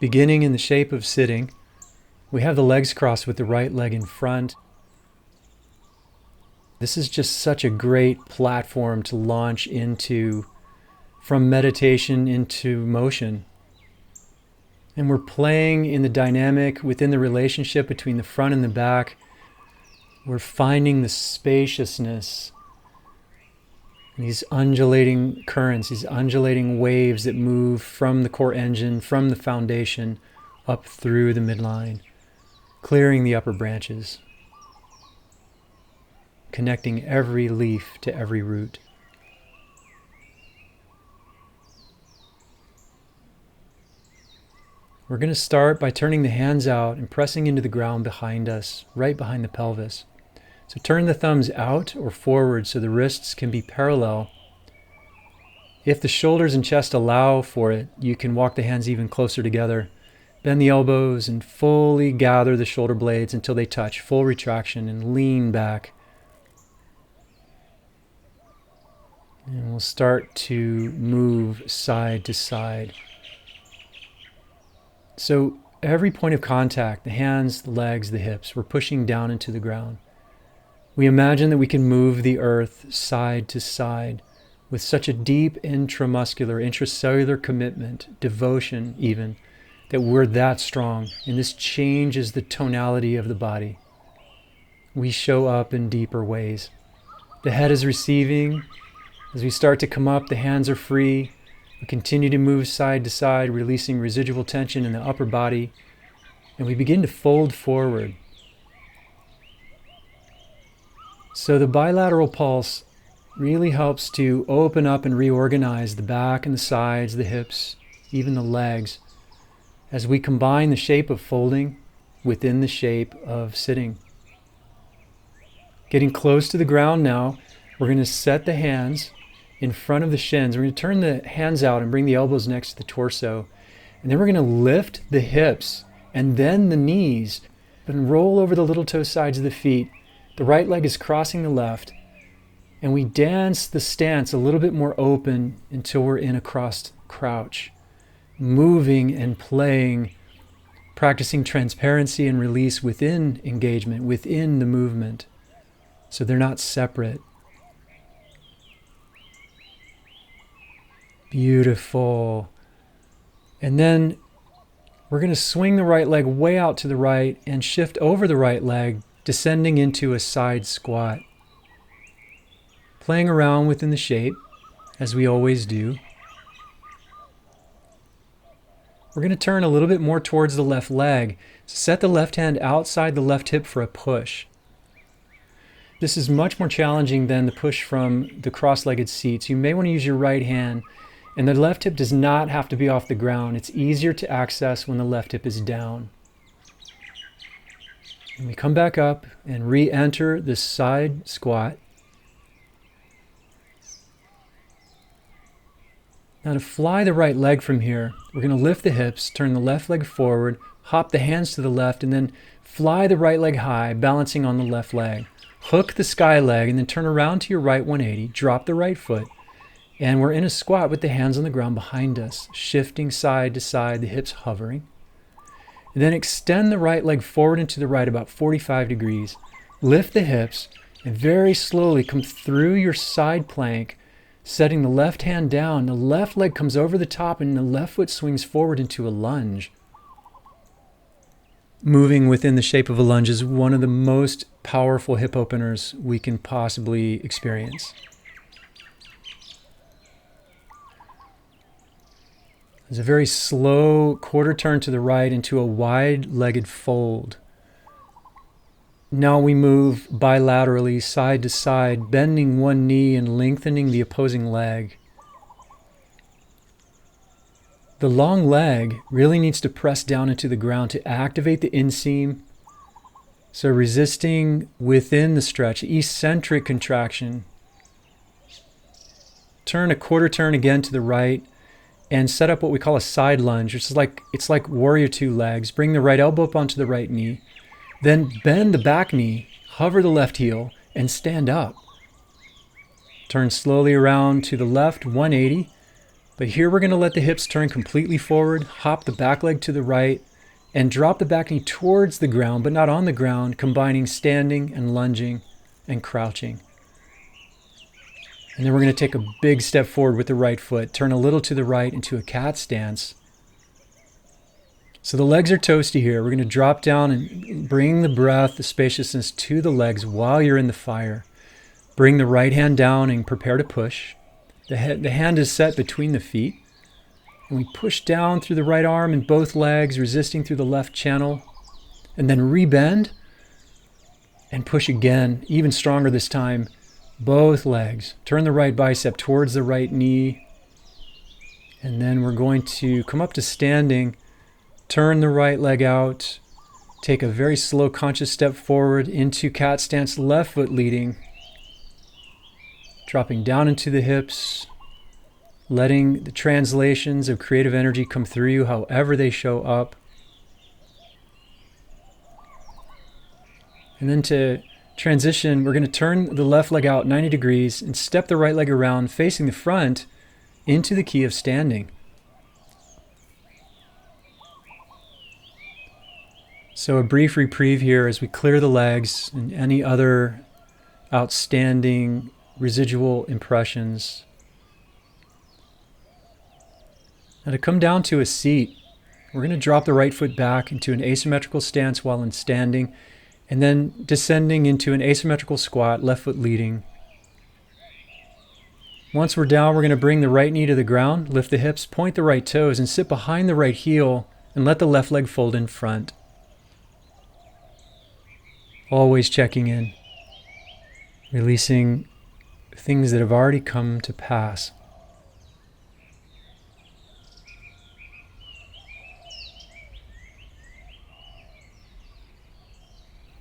Beginning in the shape of sitting, we have the legs crossed with the right leg in front. This is just such a great platform to launch into, from meditation into motion. And we're playing in the dynamic within the relationship between the front and the back. We're finding the spaciousness, these undulating currents, these undulating waves that move from the core engine, from the foundation, up through the midline, clearing the upper branches, connecting every leaf to every root. We're going to start by turning the hands out and pressing into the ground behind us, right behind the pelvis. So turn the thumbs out or forward so the wrists can be parallel. If the shoulders and chest allow for it, you can walk the hands even closer together. Bend the elbows and fully gather the shoulder blades until they touch, full retraction, and lean back. And we'll start to move side to side. So every point of contact, the hands, the legs, the hips, we're pushing down into the ground. We imagine that we can move the earth side to side with such a deep intramuscular, intracellular commitment, devotion even, that we're that strong. And this changes the tonality of the body. We show up in deeper ways. The head is receiving. As we start to come up, the hands are free. We continue to move side to side, releasing residual tension in the upper body. And we begin to fold forward. So the bilateral pulse really helps to open up and reorganize the back and the sides, the hips, even the legs, as we combine the shape of folding within the shape of sitting. Getting close to the ground now, we're going to set the hands in front of the shins. We're going to turn the hands out and bring the elbows next to the torso. And then we're going to lift the hips and then the knees and roll over the little toe sides of the feet. The right leg is crossing the left. And we dance the stance a little bit more open until we're in a crossed crouch. Moving and playing, practicing transparency and release within engagement, within the movement. So they're not separate. Beautiful. And then we're going to swing the right leg way out to the right and shift over the right leg, descending into a side squat. Playing around within the shape, as we always do. We're going to turn a little bit more towards the left leg. Set the left hand outside the left hip for a push. This is much more challenging than the push from the cross-legged seat. So you may want to use your right hand. And the left hip does not have to be off the ground. It's easier to access when the left hip is down. And we come back up and re-enter the side squat. Now to fly the right leg from here, we're going to lift the hips, turn the left leg forward, hop the hands to the left, and then fly the right leg high, balancing on the left leg. Hook the sky leg and then turn around to your right 180, drop the right foot. And we're in a squat with the hands on the ground behind us, shifting side to side, the hips hovering. And then extend the right leg forward and to the right about 45 degrees. Lift the hips and very slowly come through your side plank, setting the left hand down. The left leg comes over the top and the left foot swings forward into a lunge. Moving within the shape of a lunge is one of the most powerful hip openers we can possibly experience. There's a very slow quarter turn to the right into a wide-legged fold. Now we move bilaterally, side to side, bending one knee and lengthening the opposing leg. The long leg really needs to press down into the ground to activate the inseam. So resisting within the stretch, eccentric contraction. Turn a quarter turn again to the right. And set up what we call a side lunge, which is it's like warrior two legs. Bring the right elbow up onto the right knee. Then bend the back knee, hover the left heel, and stand up. Turn slowly around to the left, 180. But here we're going to let the hips turn completely forward, hop the back leg to the right, and drop the back knee towards the ground, but not on the ground, combining standing and lunging and crouching. And then we're going to take a big step forward with the right foot, turn a little to the right into a cat stance. So the legs are toasty here. We're going to drop down and bring the breath, the spaciousness to the legs while you're in the fire. Bring the right hand down and prepare to push. The hand is set between the feet. And we push down through the right arm and both legs, resisting through the left channel. And then rebend and push again, even stronger this time. Both legs. Turn the right bicep towards the right knee. And then we're going to come up to standing. Turn the right leg out. Take a very slow conscious step forward into cat stance, left foot leading. Dropping down into the hips. Letting the translations of creative energy come through you however they show up. And then to transition, we're going to turn the left leg out 90 degrees and step the right leg around facing the front into the key of standing. So a brief reprieve here as we clear the legs and any other outstanding residual impressions. Now to come down to a seat, we're going to drop the right foot back into an asymmetrical stance while in standing, and then descending into an asymmetrical squat, left foot leading. Once we're down, we're going to bring the right knee to the ground, lift the hips, point the right toes, and sit behind the right heel, and let the left leg fold in front. Always checking in, releasing things that have already come to pass.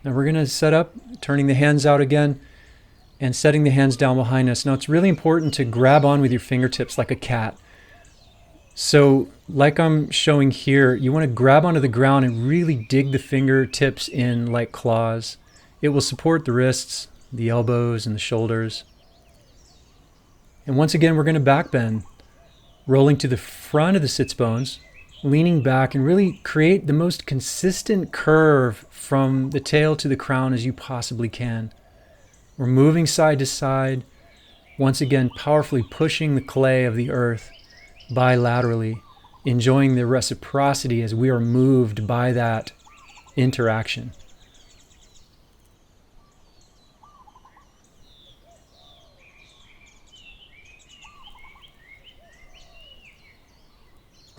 Now we're going to set up, turning the hands out again and setting the hands down behind us. Now it's really important to grab on with your fingertips like a cat. So like I'm showing here, you want to grab onto the ground and really dig the fingertips in like claws. It will support the wrists, the elbows, and the shoulders. And once again, we're going to back bend, rolling to the front of the sits bones, leaning back and really create the most consistent curve from the tail to the crown as you possibly can. We're moving side to side, once again powerfully pushing the clay of the earth bilaterally, enjoying the reciprocity as we are moved by that interaction.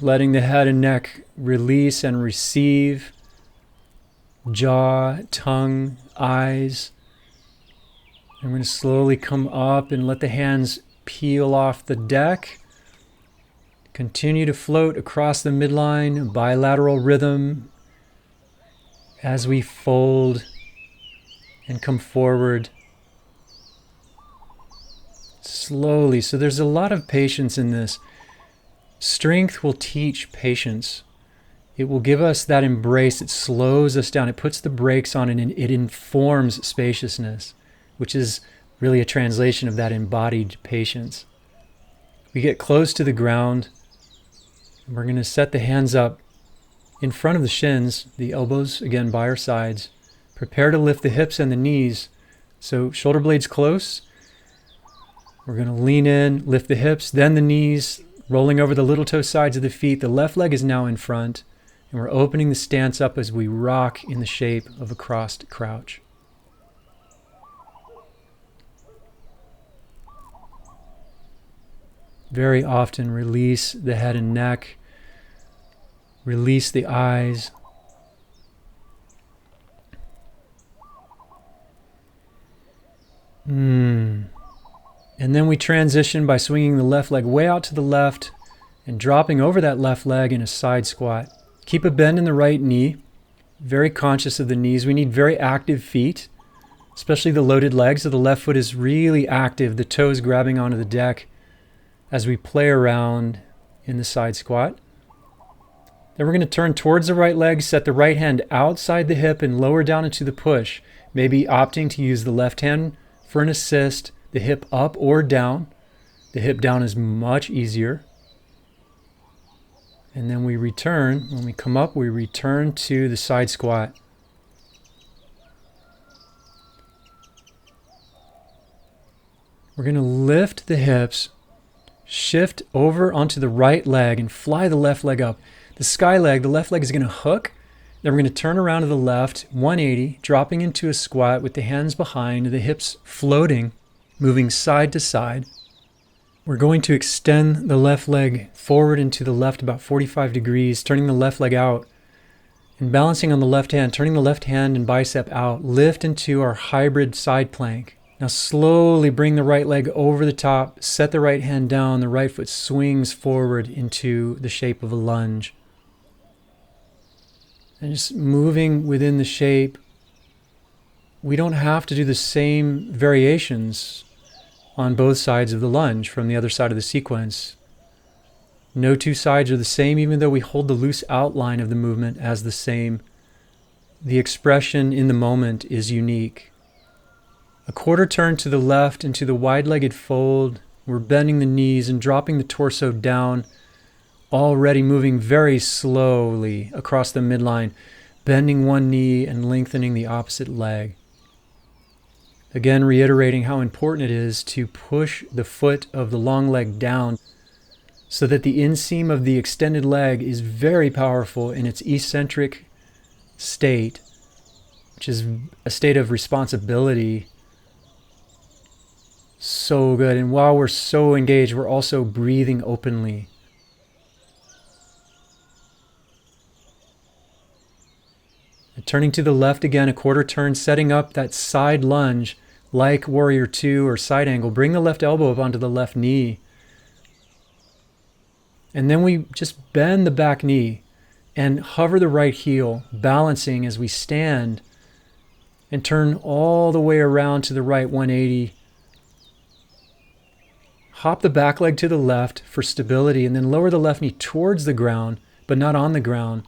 Letting the head and neck release and receive, jaw, tongue, eyes. I'm going to slowly come up and let the hands peel off the deck. Continue to float across the midline, bilateral rhythm as we fold and come forward slowly. So there's a lot of patience in this. Strength will teach patience. It will give us that embrace. It slows us down. It puts the brakes on and it informs spaciousness, which is really a translation of that embodied patience. We get close to the ground. And we're going to set the hands up in front of the shins, the elbows again by our sides. Prepare to lift the hips and the knees. So shoulder blades close. We're going to lean in, lift the hips, then the knees, rolling over the little toe sides of the feet. The left leg is now in front, and we're opening the stance up as we rock in the shape of a crossed crouch. Very often release the head and neck, release the eyes. And then we transition by swinging the left leg way out to the left and dropping over that left leg in a side squat. Keep a bend in the right knee, very conscious of the knees. We need very active feet, especially the loaded legs. So the left foot is really active, the toes grabbing onto the deck as we play around in the side squat. Then we're going to turn towards the right leg, set the right hand outside the hip and lower down into the push, maybe opting to use the left hand for an assist. The hip up or down. The hip down is much easier. And then we return. When we come up, we return to the side squat. We're going to lift the hips, shift over onto the right leg, and fly the left leg up. The sky leg, the left leg is going to hook. Then we're going to turn around to the left, 180, dropping into a squat with the hands behind, the hips floating, moving side to side. We're going to extend the left leg forward into the left about 45 degrees, turning the left leg out and balancing on the left hand, turning the left hand and bicep out, lift into our hybrid side plank. Now slowly bring the right leg over the top, set the right hand down, the right foot swings forward into the shape of a lunge. And just moving within the shape. We don't have to do the same variations on both sides of the lunge from the other side of the sequence. No two sides are the same, even though we hold the loose outline of the movement as the same. The expression in the moment is unique. A quarter turn to the left into the wide-legged fold. We're bending the knees and dropping the torso down, already moving very slowly across the midline, bending one knee and lengthening the opposite leg. Again, reiterating how important it is to push the foot of the long leg down so that the inseam of the extended leg is very powerful in its eccentric state, which is a state of responsibility. So good. And while we're so engaged, we're also breathing openly. And turning to the left again, a quarter turn, setting up that side lunge like Warrior Two or side angle. Bring the left elbow up onto the left knee. And then we just bend the back knee and hover the right heel, balancing as we stand, and turn all the way around to the right 180. Hop the back leg to the left for stability, and then lower the left knee towards the ground, but not on the ground,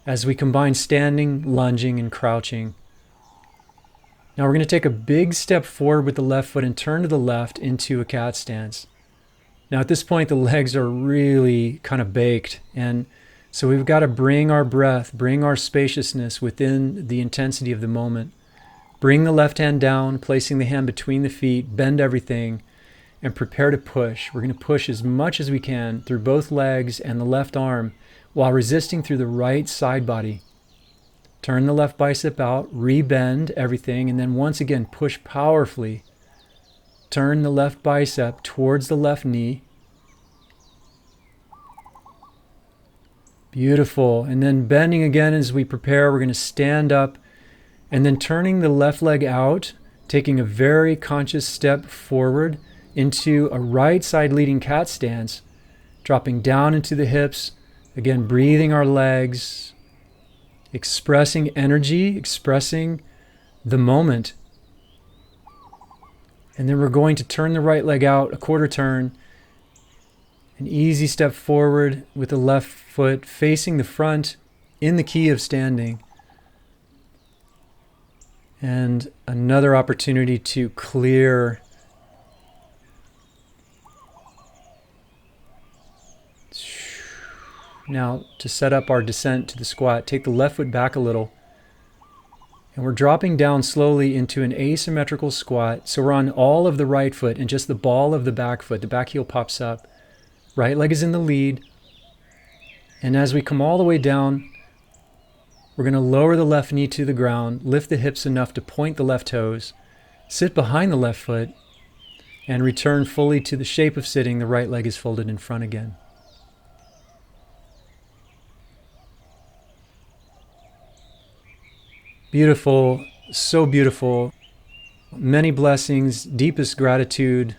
as we combine standing, lunging, and crouching. Now we're going to take a big step forward with the left foot and turn to the left into a cat stance. Now at this point, the legs are really kind of baked, and so we've got to bring our breath, bring our spaciousness within the intensity of the moment. Bring the left hand down, placing the hand between the feet, bend everything, and prepare to push. We're going to push as much as we can through both legs and the left arm while resisting through the right side body. Turn the left bicep out, re-bend everything, and then once again push powerfully. Turn the left bicep towards the left knee. Beautiful. And then bending again as we prepare, we're going to stand up and then turning the left leg out, taking a very conscious step forward into a right side leading cat stance, dropping down into the hips, again breathing our legs, expressing energy, expressing the moment. And then we're going to turn the right leg out, a quarter turn, an easy step forward with the left foot facing the front in the key of standing. And another opportunity to clear Now, to set up our descent to the squat, take the left foot back a little. And we're dropping down slowly into an asymmetrical squat. So we're on all of the right foot and just the ball of the back foot. The back heel pops up. Right leg is in the lead. And as we come all the way down, we're going to lower the left knee to the ground, lift the hips enough to point the left toes, sit behind the left foot, and return fully to the shape of sitting. The right leg is folded in front again. Beautiful, so beautiful. Many blessings, deepest gratitude